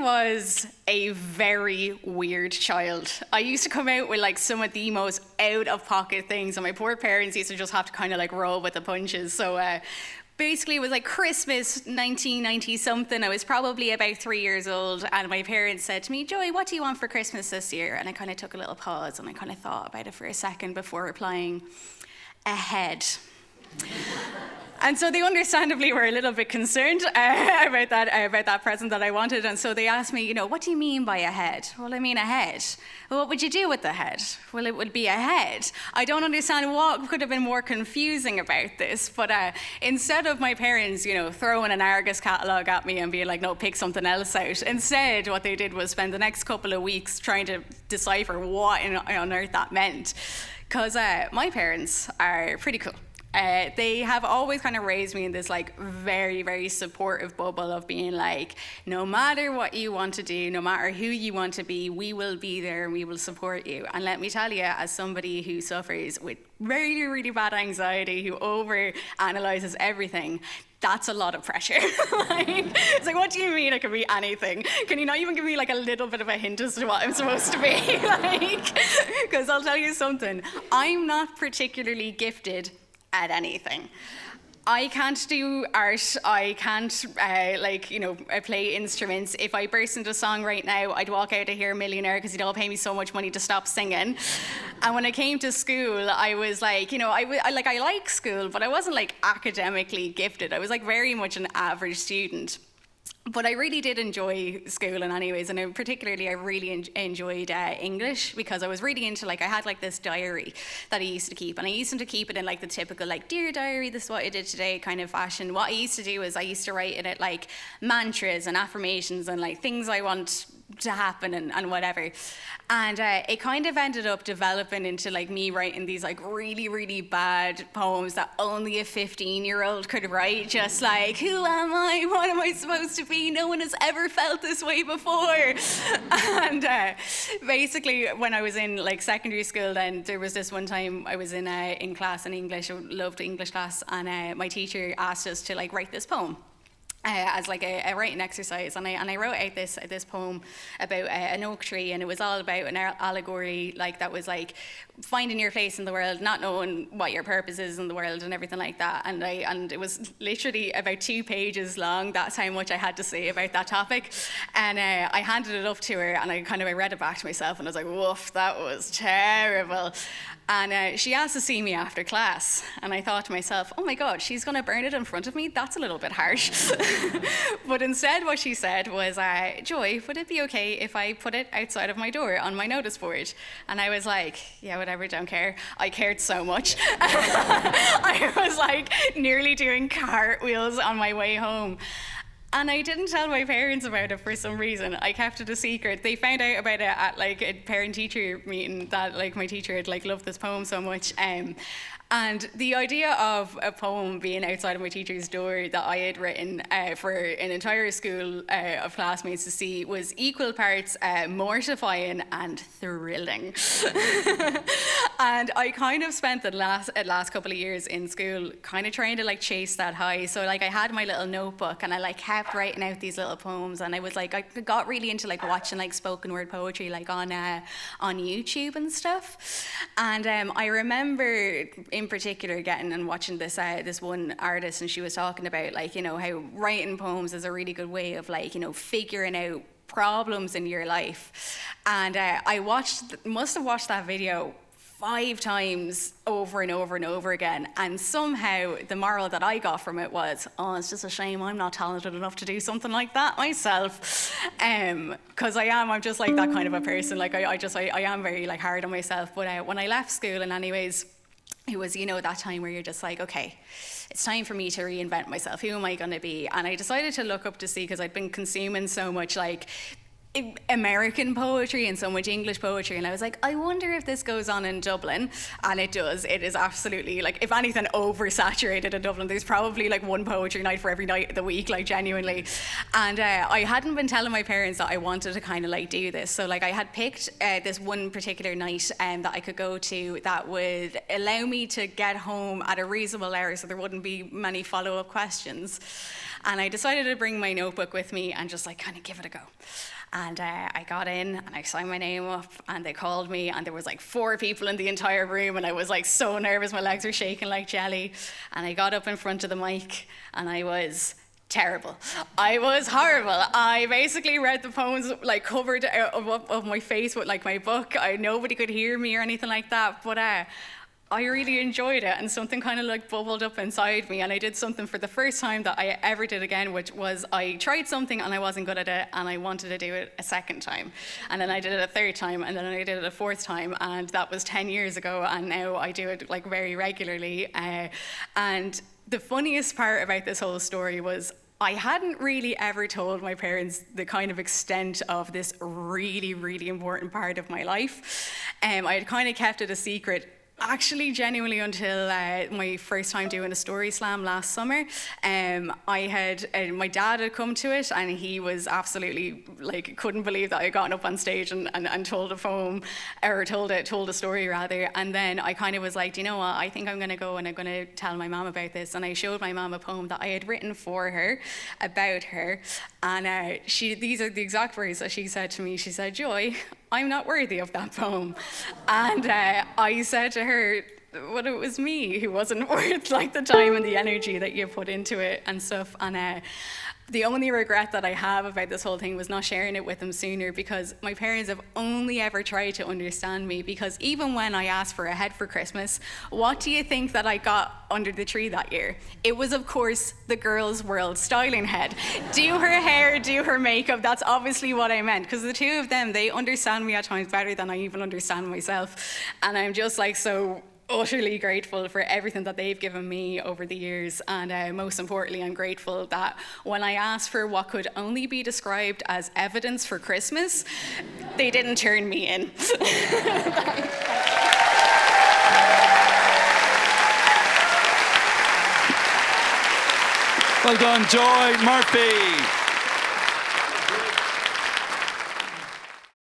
was a very weird child. I used to come out with like some of the most out of pocket things, and my poor parents used to just have to kind of like roll with the punches. So basically, it was like Christmas 1990 something. I was probably about 3 years old, and my parents said to me, "Joy, what do you want for Christmas this year?" And I kind of took a little pause, and I kind of thought about it for a second before replying, "A head." And so they understandably were a little bit concerned about that present that I wanted. And so they asked me, "What do you mean by a head?" "Well, I mean a head." "Well, what would you do with the head?" "Well, it would be a head." I don't understand what could have been more confusing about this. But instead of my parents, throwing an Argus catalogue at me and being like, "No, pick something else out," instead what they did was spend the next couple of weeks trying to decipher what on earth that meant. Because my parents are pretty cool. They have always kind of raised me in this like very, very supportive bubble of being like, no matter what you want to do, no matter who you want to be, we will be there and we will support you. And let me tell you, as somebody who suffers with really, really bad anxiety, who over-analyzes everything, that's a lot of pressure. It's like, what do you mean I can be anything? Can you not even give me like a little bit of a hint as to what I'm supposed to be? Because I'll tell you something, I'm not particularly gifted at anything. I can't do art, I can't play instruments. If I burst into song right now, I'd walk out of here a millionaire because you'd all pay me so much money to stop singing. And when I came to school, I was like, I like school, but I wasn't like academically gifted. I was like very much an average student. But I really did enjoy school in any ways, and I really enjoyed English, because I was really into, I had this diary that I used to keep, and I used to keep it in the typical dear diary, this is what I did today kind of fashion. What I used to do is I used to write in it mantras and affirmations and things I want to happen and whatever. And it kind of ended up developing into me writing these really, really bad poems that only a 15-year-old could write, just who am I? What am I supposed to be? No one has ever felt this way before. And basically, when I was in secondary school, then there was this one time I was in class in English. I loved English class, and my teacher asked us to write this poem. As a writing exercise, and I wrote out this poem about an oak tree, and it was all about an allegory that was finding your place in the world, not knowing what your purpose is in the world, and everything like that. And it was literally about 2 pages long. That's how much I had to say about that topic. And I handed it up to her, and I read it back to myself, and I was like, woof, that was terrible. And she asked to see me after class, and I thought to myself, oh my God, she's going to burn it in front of me? That's a little bit harsh. But instead what she said was, Joy, would it be okay if I put it outside of my door on my notice board? And I was like, yeah, whatever, don't care. I cared so much. I was nearly doing cartwheels on my way home. And I didn't tell my parents about it for some reason. I kept it a secret. They found out about it at a parent-teacher meeting that my teacher had loved this poem so much. And the idea of a poem being outside of my teacher's door that I had written for an entire school of classmates to see was equal parts mortifying and thrilling. And I kind of spent the last couple of years in school kind of trying to chase that high. So I had my little notebook, and I kept writing out these little poems, and I was I got really into watching spoken word poetry on YouTube and stuff. And I remember in particular getting and watching this one artist, and she was talking about how writing poems is a really good way of figuring out problems in your life. And I must have watched that video 5 times over and over and over again, and somehow the moral that I got from it was, oh, it's just a shame I'm not talented enough to do something like that myself, because I'm just that kind of a person. I am very hard on myself. But when I left school, and anyways, it was that time where you're just okay, it's time for me to reinvent myself. Who am I going to be? And I decided to look up to see, because I'd been consuming so much American poetry and so much English poetry, and I was I wonder if this goes on in Dublin. And it does. It is absolutely if anything oversaturated in Dublin. There's probably one poetry night for every night of the week, genuinely. And I hadn't been telling my parents that I wanted to kind of do this. So I had picked this one particular night that I could go to that would allow me to get home at a reasonable hour, so there wouldn't be many follow-up questions. And I decided to bring my notebook with me and just like kind of give it a go. And I got in and I signed my name up and they called me and there was like 4 people in the entire room and I was like so nervous, my legs were shaking like jelly. And I got up in front of the mic and I was terrible. I was horrible. I basically read the poems like covered of my face with like my book. Nobody could hear me or anything like that, but I really enjoyed it and something kind of like bubbled up inside me, and I did something for the first time that I ever did again, which was I tried something and I wasn't good at it and I wanted to do it a second time, and then I did it a third time, and then I did it a fourth time, and that was 10 years ago, and now I do it like very regularly. And the funniest part about this whole story was I hadn't really ever told my parents the kind of extent of this really, really important part of my life. I had kind of kept it a secret, actually genuinely, until my first time doing a story slam last summer. My dad had come to it and he was absolutely like couldn't believe that I had gotten up on stage and told a poem, or told a story rather. And then I kind of was like, do you know what, I think I'm going to go and I'm going to tell my mom about this. And I showed my mom a poem that I had written for her about her, and these are the exact words that she said to me. She said, "Joy, I'm not worthy of that poem." And I said to her, well, it was me who wasn't worth like the time and the energy that you put into it and stuff. And the only regret that I have about this whole thing was not sharing it with them sooner, because my parents have only ever tried to understand me. Because even when I asked for a head for Christmas, what do you think that I got under the tree that year? It was, of course, the Girls' World styling head. Do her hair, do her makeup, that's obviously what I meant. Because the two of them, they understand me at times better than I even understand myself. And I'm just like so utterly grateful for everything that they've given me over the years, and most importantly, I'm grateful that when I asked for what could only be described as evidence for Christmas, they didn't turn me in. Well done, Joy Murphy.